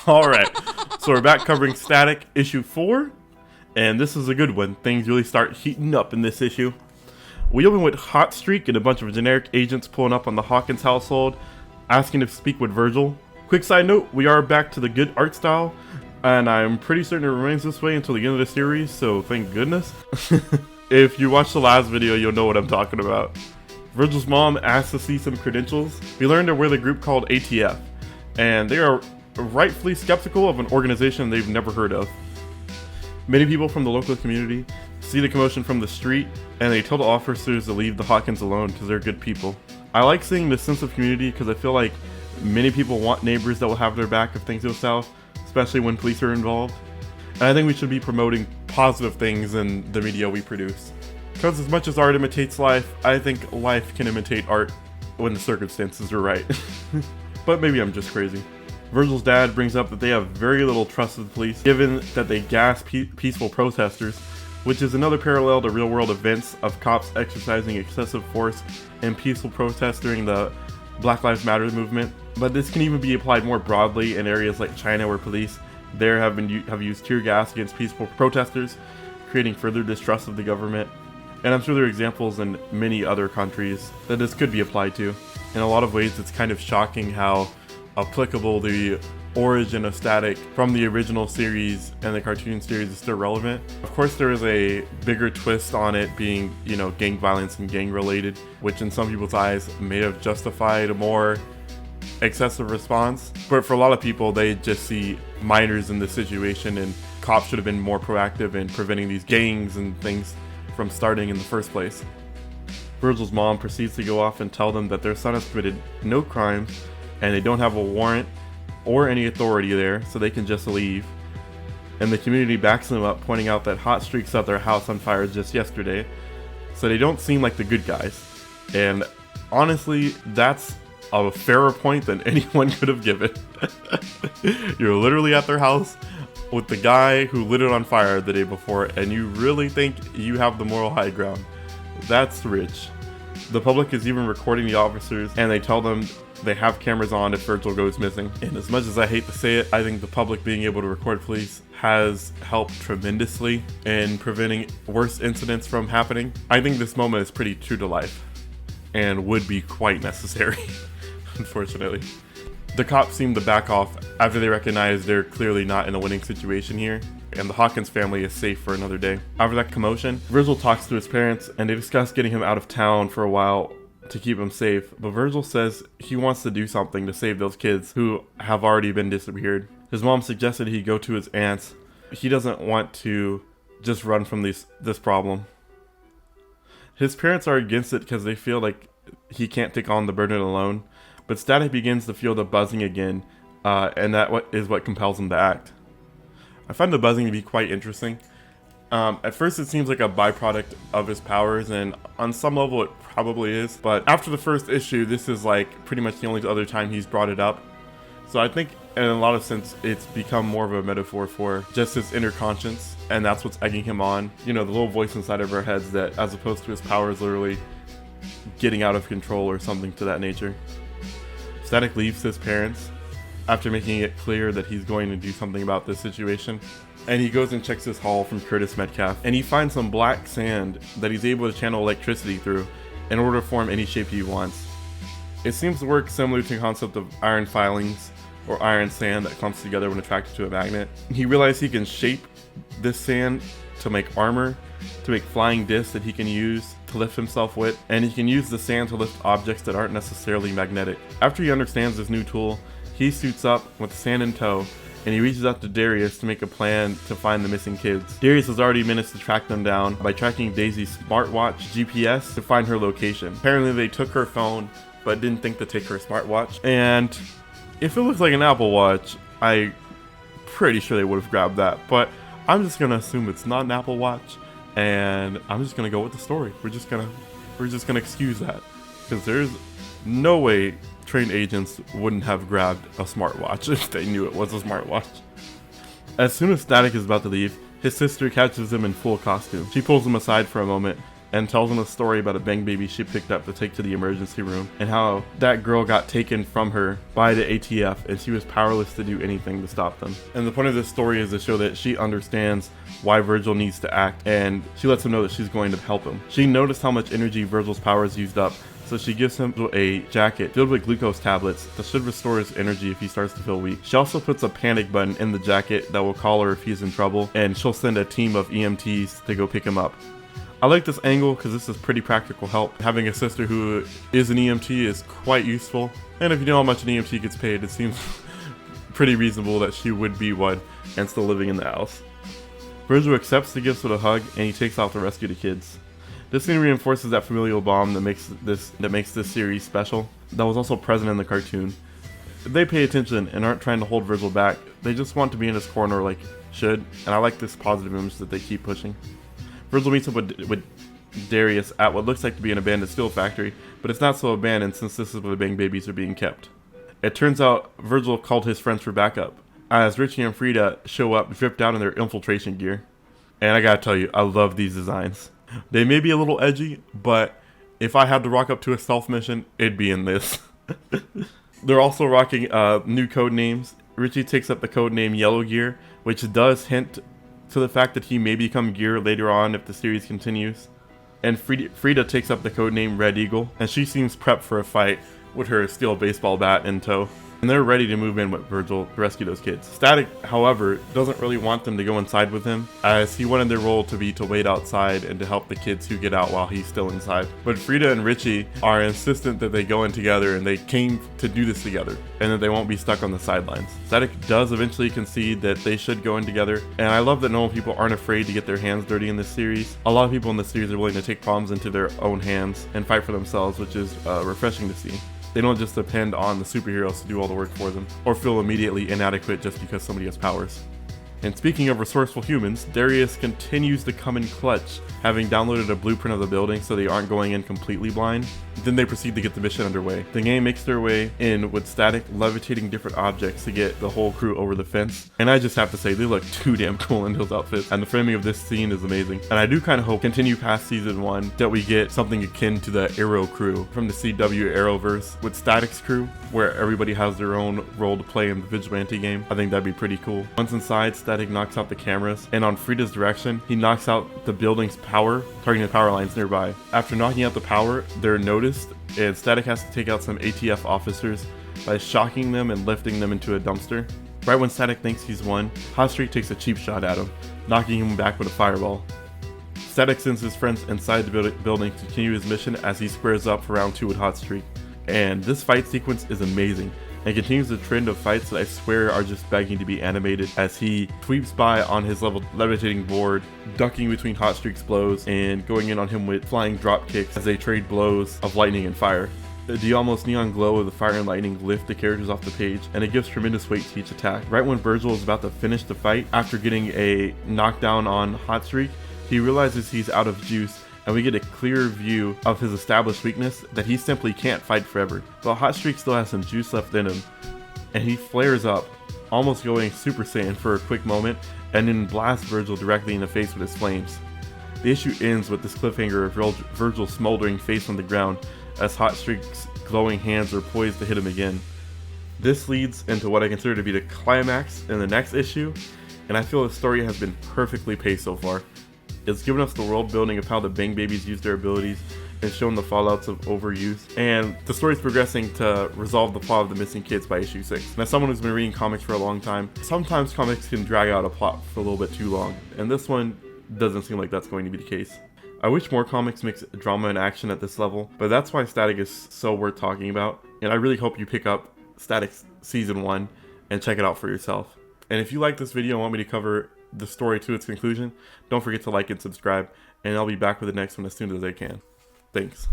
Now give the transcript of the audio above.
Alright, so we're back covering Static issue 4, and this is a good one. Things really start heating up in this issue. We open with Hot Streak and a bunch of generic agents pulling up on the Hawkins household, asking to speak with Virgil. Quick side note, we are back to the good art style, and I'm pretty certain it remains this way until the end of the series, so thank goodness. If you watched the last video, you'll know what I'm talking about. Virgil's mom asks to see some credentials. We learned they're with a group called ATF, and they are rightfully skeptical of an organization they've never heard of. Many people from the local community see the commotion from the street, and they tell the officers to leave the Hawkins alone because they're good people. I like seeing this sense of community because I feel like many people want neighbors that will have their back if things go south, especially when police are involved. And I think we should be promoting positive things in the media we produce. Because as much as art imitates life, I think life can imitate art when the circumstances are right. But maybe I'm just crazy. Virgil's dad brings up that they have very little trust of the police, given that they gas peaceful protesters, which is another parallel to real-world events of cops exercising excessive force in peaceful protests during the Black Lives Matter movement. But this can even be applied more broadly in areas like China, where police there have used tear gas against peaceful protesters, creating further distrust of the government. And I'm sure there are examples in many other countries that this could be applied to. In a lot of ways, it's kind of shocking how applicable the origin of Static from the original series and the cartoon series is still relevant. Of course, there is a bigger twist on it being, gang violence and gang related, which in some people's eyes may have justified a more excessive response. But for a lot of people, they just see minors in this situation, and cops should have been more proactive in preventing these gangs and things from starting in the first place. Virgil's mom proceeds to go off and tell them that their son has committed no crimes and they don't have a warrant or any authority there, so they can just leave. And the community backs them up, pointing out that Hot Streak set their house on fire just yesterday, so they don't seem like the good guys. And honestly, that's a fairer point than anyone could have given. You're literally at their house with the guy who lit it on fire the day before, and you really think you have the moral high ground. That's rich. The public is even recording the officers, and they tell them they have cameras on if Virgil goes missing. And as much as I hate to say it, I think the public being able to record police has helped tremendously in preventing worse incidents from happening. I think this moment is pretty true to life and would be quite necessary, unfortunately. The cops seem to back off after they recognize they're clearly not in a winning situation here, and the Hawkins family is safe for another day. After that commotion, Virgil talks to his parents, and they discuss getting him out of town for a while to keep him safe, but Virgil says he wants to do something to save those kids who have already been disappeared. His mom suggested he go to his aunt's. He doesn't want to just run from this problem. His parents are against it because they feel like he can't take on the burden alone, but Static begins to feel the buzzing again, and that is what compels him to act. I find the buzzing to be quite interesting. At first it seems like a byproduct of his powers, and on some level it probably is, but after the first issue, this is like pretty much the only other time he's brought it up. So I think in a lot of sense it's become more of a metaphor for just his inner conscience, and that's what's egging him on. The little voice inside of our heads that, as opposed to his powers literally getting out of control or something to that nature. Static leaves his parents after making it clear that he's going to do something about this situation. And he goes and checks his haul from Curtis Metcalf, and he finds some black sand that he's able to channel electricity through in order to form any shape he wants. It seems to work similar to the concept of iron filings or iron sand that clumps together when attracted to a magnet. He realizes he can shape this sand to make armor, to make flying discs that he can use to lift himself with, and he can use the sand to lift objects that aren't necessarily magnetic. After he understands this new tool, he suits up with the sand in tow, and he reaches out to Darius to make a plan to find the missing kids. Darius has already managed to track them down by tracking Daisy's smartwatch GPS to find her location. Apparently they took her phone, but didn't think to take her smartwatch. And if it looks like an Apple Watch, I'm pretty sure they would have grabbed that. But I'm just gonna assume it's not an Apple Watch, and I'm just gonna go with the story. We're just gonna excuse that, because there's no way trained agents wouldn't have grabbed a smartwatch if they knew it was a smartwatch. As soon as Static is about to leave, his sister catches him in full costume. She pulls him aside for a moment and tells him a story about a bang baby she picked up to take to the emergency room, and how that girl got taken from her by the ATF and she was powerless to do anything to stop them. And the point of this story is to show that she understands why Virgil needs to act, and she lets him know that she's going to help him. She noticed how much energy Virgil's powers used up, so she gives him a jacket filled with glucose tablets that should restore his energy if he starts to feel weak. She also puts a panic button in the jacket that will call her if he's in trouble, and she'll send a team of EMTs to go pick him up. I like this angle because this is pretty practical help. Having a sister who is an EMT is quite useful, and if you know how much an EMT gets paid, it seems pretty reasonable that she would be one and still living in the house. Virgil accepts the gifts with a hug, and he takes off to rescue the kids. This scene reinforces that familial bond that makes this series special, that was also present in the cartoon. They pay attention and aren't trying to hold Virgil back, they just want to be in his corner like should, and I like this positive image that they keep pushing. Virgil meets up with Darius at what looks like to be an abandoned steel factory, but it's not so abandoned since this is where the bang babies are being kept. It turns out Virgil called his friends for backup, as Richie and Frida show up dripped out in their infiltration gear. And I gotta tell you, I love these designs. They may be a little edgy, but if I had to rock up to a stealth mission, it'd be in this. They're also rocking new code names. Richie takes up the code name Yellow Gear, which does hint to the fact that he may become Gear later on if the series continues. And Frida takes up the code name Red Eagle, and she seems prepped for a fight with her steel baseball bat in tow. And they're ready to move in with Virgil to rescue those kids. Static, however, doesn't really want them to go inside with him, as he wanted their role to be to wait outside and to help the kids who get out while he's still inside. But Frida and Richie are insistent that they go in together, and they came to do this together, and that they won't be stuck on the sidelines. Static does eventually concede that they should go in together, and I love that normal people aren't afraid to get their hands dirty in this series. A lot of people in this series are willing to take problems into their own hands and fight for themselves, which is refreshing to see. They don't just depend on the superheroes to do all the work for them, or feel immediately inadequate just because somebody has powers. And speaking of resourceful humans, Darius continues to come in clutch, having downloaded a blueprint of the building so they aren't going in completely blind. Then they proceed to get the mission underway. The gang makes their way in with Static levitating different objects to get the whole crew over the fence. And I just have to say, they look too damn cool in those outfits, and the framing of this scene is amazing. And I do kind of hope, continue past season 1, that we get something akin to the Arrow crew from the CW Arrowverse with Static's crew, where everybody has their own role to play in the vigilante game. I think that'd be pretty cool. Once inside, Static knocks out the cameras, and on Frida's direction, he knocks out the building's power, targeting the power lines nearby. After knocking out the power, they're noticed, and Static has to take out some ATF officers by shocking them and lifting them into a dumpster. Right when Static thinks he's won, Hotstreak takes a cheap shot at him, knocking him back with a fireball. Static sends his friends inside the building to continue his mission as he squares up for round 2 with Hotstreak. And this fight sequence is amazing, and continues the trend of fights that I swear are just begging to be animated, as he sweeps by on his levitating board, ducking between Hotstreak's blows and going in on him with flying drop kicks as they trade blows of lightning and fire. The almost neon glow of the fire and lightning lift the characters off the page, and it gives tremendous weight to each attack. Right when Virgil is about to finish the fight, after getting a knockdown on Hotstreak, he realizes he's out of juice, and we get a clear view of his established weakness, that he simply can't fight forever. But Hotstreak still has some juice left in him, and he flares up, almost going Super Saiyan for a quick moment, and then blasts Virgil directly in the face with his flames. The issue ends with this cliffhanger of Virgil's smoldering face on the ground, as Hotstreak's glowing hands are poised to hit him again. This leads into what I consider to be the climax in the next issue, and I feel the story has been perfectly paced so far. It's given us the world building of how the Bang Babies use their abilities and shown the fallouts of overuse. And the story's progressing to resolve the plot of the missing kids by issue 6. And as someone who's been reading comics for a long time, sometimes comics can drag out a plot for a little bit too long. And this one doesn't seem like that's going to be the case. I wish more comics mix drama and action at this level, but that's why Static is so worth talking about. And I really hope you pick up Static Season 1 and check it out for yourself. And if you like this video and want me to cover the story to its conclusion, don't forget to like and subscribe, and I'll be back with the next one as soon as I can. Thanks.